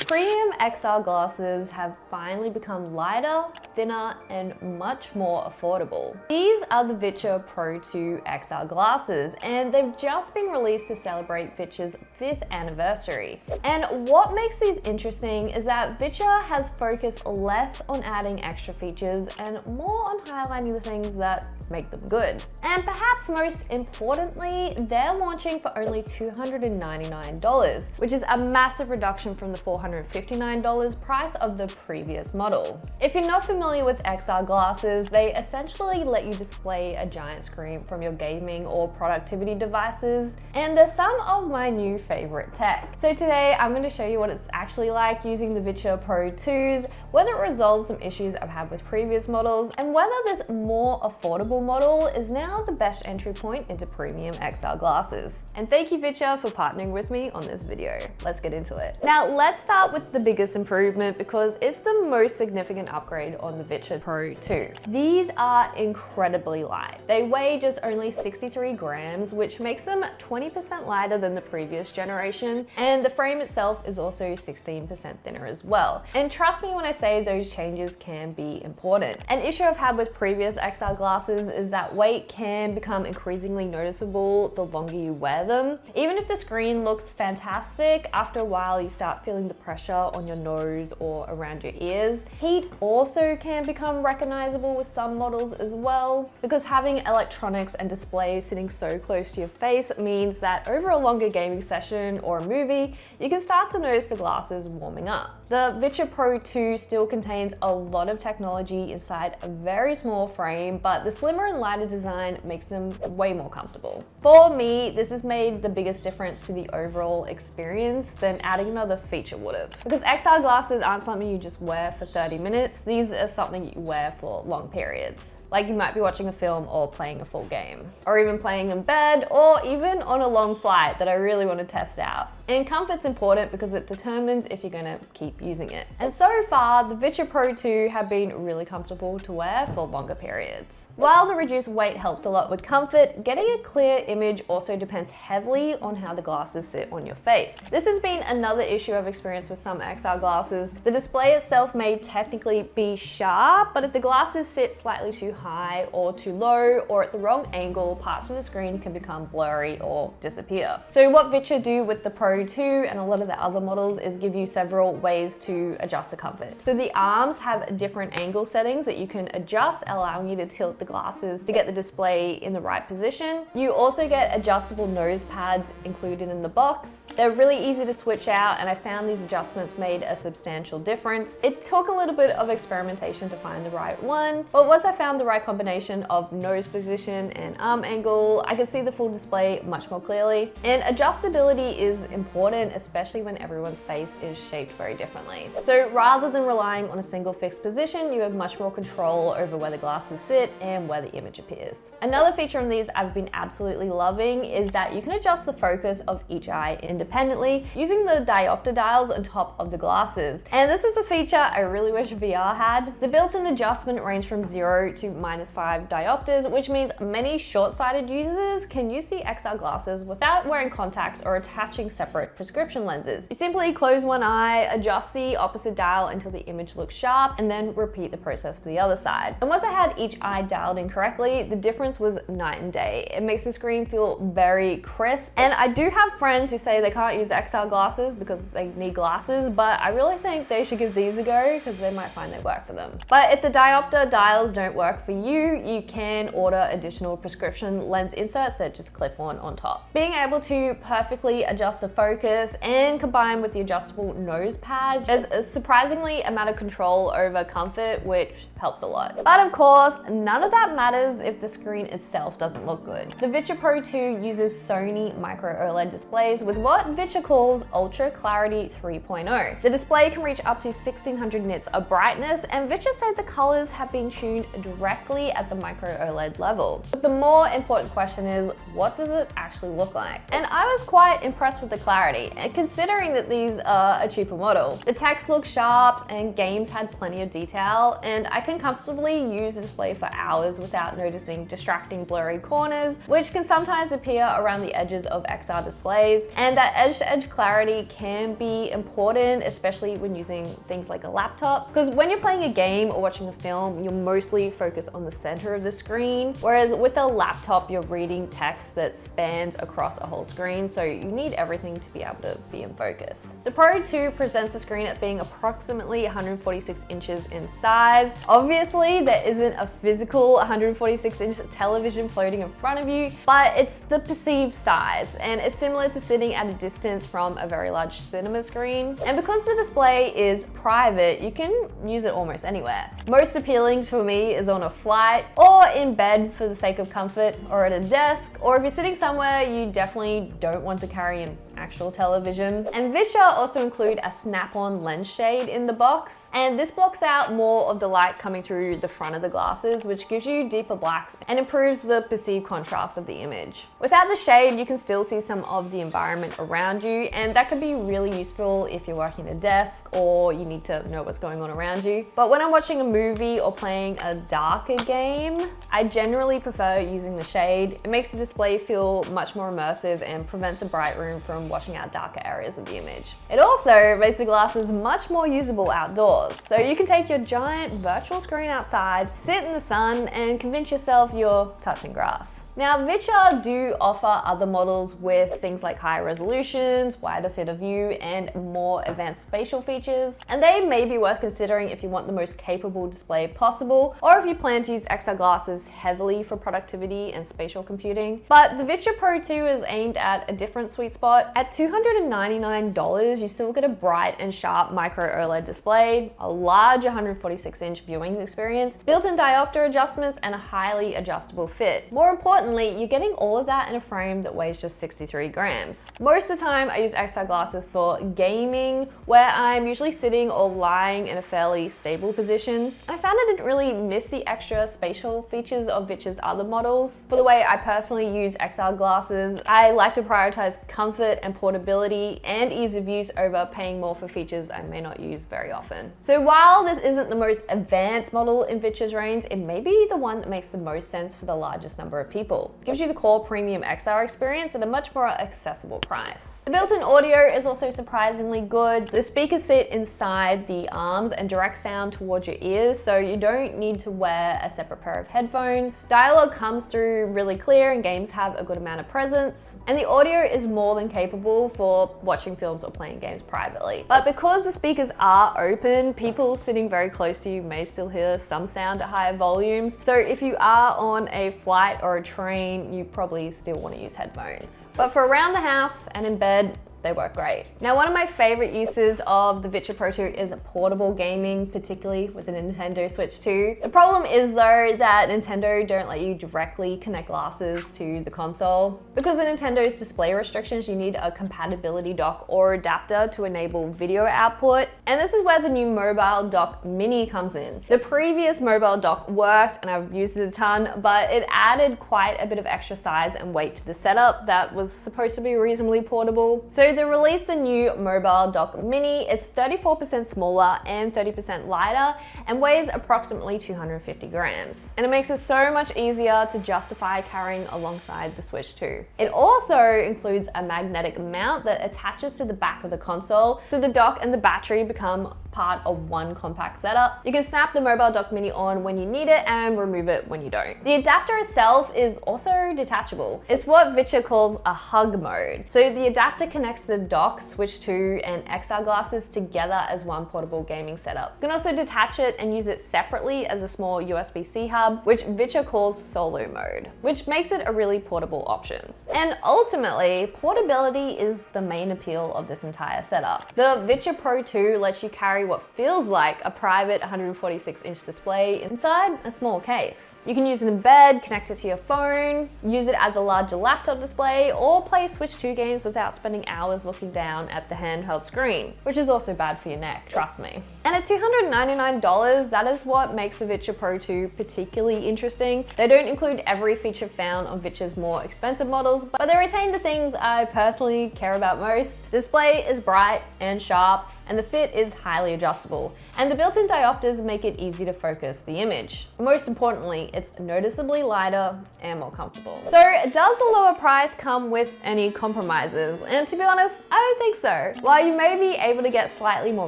Premium XR glasses have finally become lighter, thinner, and much more affordable. These are the VITURE Pro 2 XR glasses, and they've just been released to celebrate VITURE's 5th anniversary. And what makes these interesting is that VITURE has focused less on adding extra features and more on highlighting the things that make them good. And perhaps most importantly, they're launching for only $299, which is a massive reduction from the $459 price of the previous model. If you're not familiar with XR glasses, they essentially let you display a giant screen from your gaming or productivity devices, and they're some of my new favorite tech. So today I'm going to show you what it's actually like using the VITURE Pro 2s, whether it resolves some issues I've had with previous models, and whether this more affordable model is now the best entry point into premium XR glasses. And thank you VITURE for partnering with me on this video. Let's get into it. Now let's start with the biggest improvement because it's the most significant upgrade on the VITURE Pro 2. These are incredibly light. They weigh just only 63 grams, which makes them 20% lighter than the previous generation, and the frame itself is also 16% thinner as well. And trust me when I say those changes can be important. An issue I've had with previous XR glasses is that weight can become increasingly noticeable the longer you wear them. Even if the screen looks fantastic, after a while you start feeling the pressure on your nose or around your ears. Heat also can become recognizable with some models as well, because having electronics and displays sitting so close to your face means that over a longer gaming session or a movie, you can start to notice the glasses warming up. The VITURE Pro 2 still contains a lot of technology inside a very small frame, but the slimmer and lighter design makes them way more comfortable. For me, this has made the biggest difference to the overall experience than adding another feature would have. Because XR glasses aren't something you just wear for 30 minutes, these are something you wear for long periods. Like you might be watching a film or playing a full game, or even playing in bed, or even on a long flight that I really want to test out. And comfort's important because it determines if you're gonna keep using it. And so far, the VITURE Pro 2 have been really comfortable to wear for longer periods. While the reduced weight helps a lot with comfort, getting a clear image also depends heavily on how the glasses sit on your face. This has been another issue I've experienced with some XR glasses. The display itself may technically be sharp, but if the glasses sit slightly too high or too low or at the wrong angle, parts of the screen can become blurry or disappear. So what VITURE do with the Pro 2 and a lot of the other models is give you several ways to adjust the comfort. So the arms have different angle settings that you can adjust, allowing you to tilt the glasses to get the display in the right position. You also get adjustable nose pads included in the box. They're really easy to switch out, and I found these adjustments made a substantial difference. It took a little bit of experimentation to find the right one, but once I found the right combination of nose position and arm angle, I could see the full display much more clearly. And adjustability is important, especially when everyone's face is shaped very differently. So rather than relying on a single fixed position, you have much more control over where the glasses sit and where the image appears. Another feature on these I've been absolutely loving is that you can adjust the focus of each eye independently using the diopter dials on top of the glasses. And this is a feature I really wish VR had. The built-in adjustment range from 0 to -5 diopters, which means many short-sighted users can use the XR glasses without wearing contacts or attaching separate prescription lenses. You simply close one eye, adjust the opposite dial until the image looks sharp, and then repeat the process for the other side. And once I had each eye dialed in correctly, the difference was night and day. It makes the screen feel very crisp. And I do have friends who say they can't use XR glasses because they need glasses, but I really think they should give these a go because they might find they work for them. But if the diopter dials don't work for you, you can order additional prescription lens inserts that just clip on top. Being able to perfectly adjust the focus and combine with the adjustable nose pads, there's a surprisingly amount of control over comfort, which helps a lot. But of course, none of that matters if the screen itself doesn't look good. The VITURE Pro 2 uses Sony micro OLED displays with what VITURE calls Ultra Clarity 3.0. The display can reach up to 1600 nits of brightness, and VITURE said the colors have been tuned directly at the micro OLED level. But the more important question is, what does it actually look like? And I was quite impressed with the clarity, and considering that these are a cheaper model. The text looks sharp and games had plenty of detail, and I can comfortably use the display for hours without noticing distracting blurry corners, which can sometimes appear around the edges of XR displays. And that edge-to-edge clarity can be important, especially when using things like a laptop, because when you're playing a game or watching a film, you'll mostly focus on the center of the screen, whereas with a laptop, you're reading text that spans across a whole screen, so you need everything to be able to be in focus. The Pro 2 presents the screen at being approximately 146 inches in size. Obviously, there isn't a physical 146-inch television floating in front of you, but it's the perceived size, and it's similar to sitting at a distance from a very large cinema screen. And because the display is private, you can use it almost anywhere. Most appealing for me is on a flight, or in bed for the sake of comfort, or at a desk, or if you're sitting somewhere you definitely don't want to carry an actual television. And VITURE also include a snap-on lens shade in the box, and this blocks out more of the light coming through the front of the glasses, which gives you deeper blacks and improves the perceived contrast of the image. Without the shade, you can still see some of the environment around you, and that could be really useful if you're working at a desk or you need to know what's going on around you. But when I'm watching a movie or playing a darker game, I generally prefer using the shade. It makes the display feel much more immersive and prevents a bright room from washing out darker areas of the image. It also makes the glasses much more usable outdoors. So you can take your giant virtual screen outside, sit in the sun, and convince yourself you're touching grass. Now, VITURE do offer other models with things like higher resolutions, wider field of view, and more advanced spatial features, and they may be worth considering if you want the most capable display possible, or if you plan to use XR glasses heavily for productivity and spatial computing. But the VITURE Pro 2 is aimed at a different sweet spot. At $299, you still get a bright and sharp micro OLED display, a large 146-inch viewing experience, built-in diopter adjustments, and a highly adjustable fit. More importantly, you're getting all of that in a frame that weighs just 63 grams. Most of the time, I use XR glasses for gaming, where I'm usually sitting or lying in a fairly stable position. I found I didn't really miss the extra spatial features of VITURE's other models. For the way I personally use XR glasses, I like to prioritize comfort and portability and ease of use over paying more for features I may not use very often. So while this isn't the most advanced model in VITURE's range, it may be the one that makes the most sense for the largest number of people. It gives you the core premium XR experience at a much more accessible price. The built-in audio is also surprisingly good. The speakers sit inside the arms and direct sound towards your ears, so you don't need to wear a separate pair of headphones. Dialogue comes through really clear and games have a good amount of presence. And the audio is more than capable for watching films or playing games privately. But because the speakers are open, people sitting very close to you may still hear some sound at higher volumes. So if you are on a flight or a train, you probably still want to use headphones. But for around the house and in bed, they work great. Now, one of my favorite uses of the VITURE Pro 2 is portable gaming, particularly with the Nintendo Switch 2. The problem is though that Nintendo don't let you directly connect glasses to the console. Because of Nintendo's display restrictions, you need a compatibility dock or adapter to enable video output. And this is where the new mobile dock mini comes in. The previous mobile dock worked and I've used it a ton, but it added quite a bit of extra size and weight to the setup that was supposed to be reasonably portable. So they released the new mobile dock mini. It's 34% smaller and 30% lighter and weighs approximately 250 grams. And it makes it so much easier to justify carrying alongside the Switch 2. It also includes a magnetic mount that attaches to the back of the console, so the dock and the battery become part of one compact setup. You can snap the mobile dock mini on when you need it and remove it when you don't. The adapter itself is also detachable. It's what VITURE calls a hug mode. So the adapter connects the dock, Switch 2, and XR glasses together as one portable gaming setup. You can also detach it and use it separately as a small USB-C hub, which VITURE calls solo mode, which makes it a really portable option. And ultimately, portability is the main appeal of this entire setup. The VITURE Pro 2 lets you carry carry what feels like a private 146-inch display inside a small case. You can use it in bed, connect it to your phone, use it as a larger laptop display, or play Switch 2 games without spending hours looking down at the handheld screen, which is also bad for your neck, trust me. And at $299, that is what makes the VITURE Pro 2 particularly interesting. They don't include every feature found on VITURE's more expensive models, but they retain the things I personally care about most. The display is bright and sharp, and the fit is highly adjustable. And the built-in diopters make it easy to focus the image. Most importantly, it's noticeably lighter and more comfortable. So does the lower price come with any compromises? And to be honest, I don't think so. While you may be able to get slightly more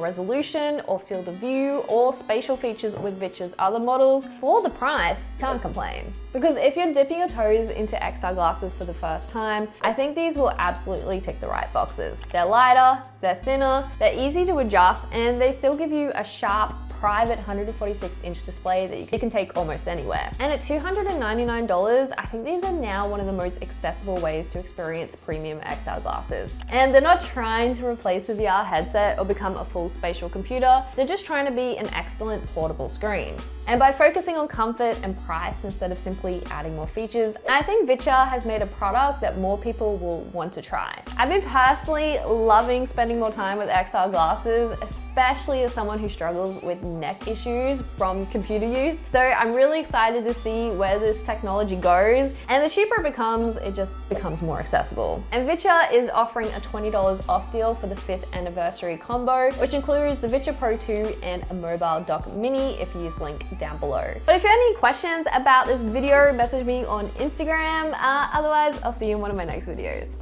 resolution or field of view or spatial features with VITURE's other models, for the price, can't complain. Because if you're dipping your toes into XR glasses for the first time, I think these will absolutely tick the right boxes. They're lighter, they're thinner, they're easy to adjust, and they still give you a sharp, private 146-inch display that you can take almost anywhere. And at $299, I think these are now one of the most accessible ways to experience premium XR glasses. And they're not trying to replace the VR headset or become a full spatial computer, they're just trying to be an excellent portable screen. And by focusing on comfort and price instead of simply adding more features, I think VITURE has made a product that more people will want to try. I've been personally loving spending more time with XR glasses, especially as someone who struggles with neck issues from computer use. So I'm really excited to see where this technology goes, and the cheaper it becomes, it just becomes more accessible. And VITURE is offering a $20 off deal for the 5th anniversary combo, which includes the VITURE Pro 2 and a mobile dock mini if you use the link down below. But if you have any questions about this video, message me on Instagram. Otherwise, I'll see you in one of my next videos.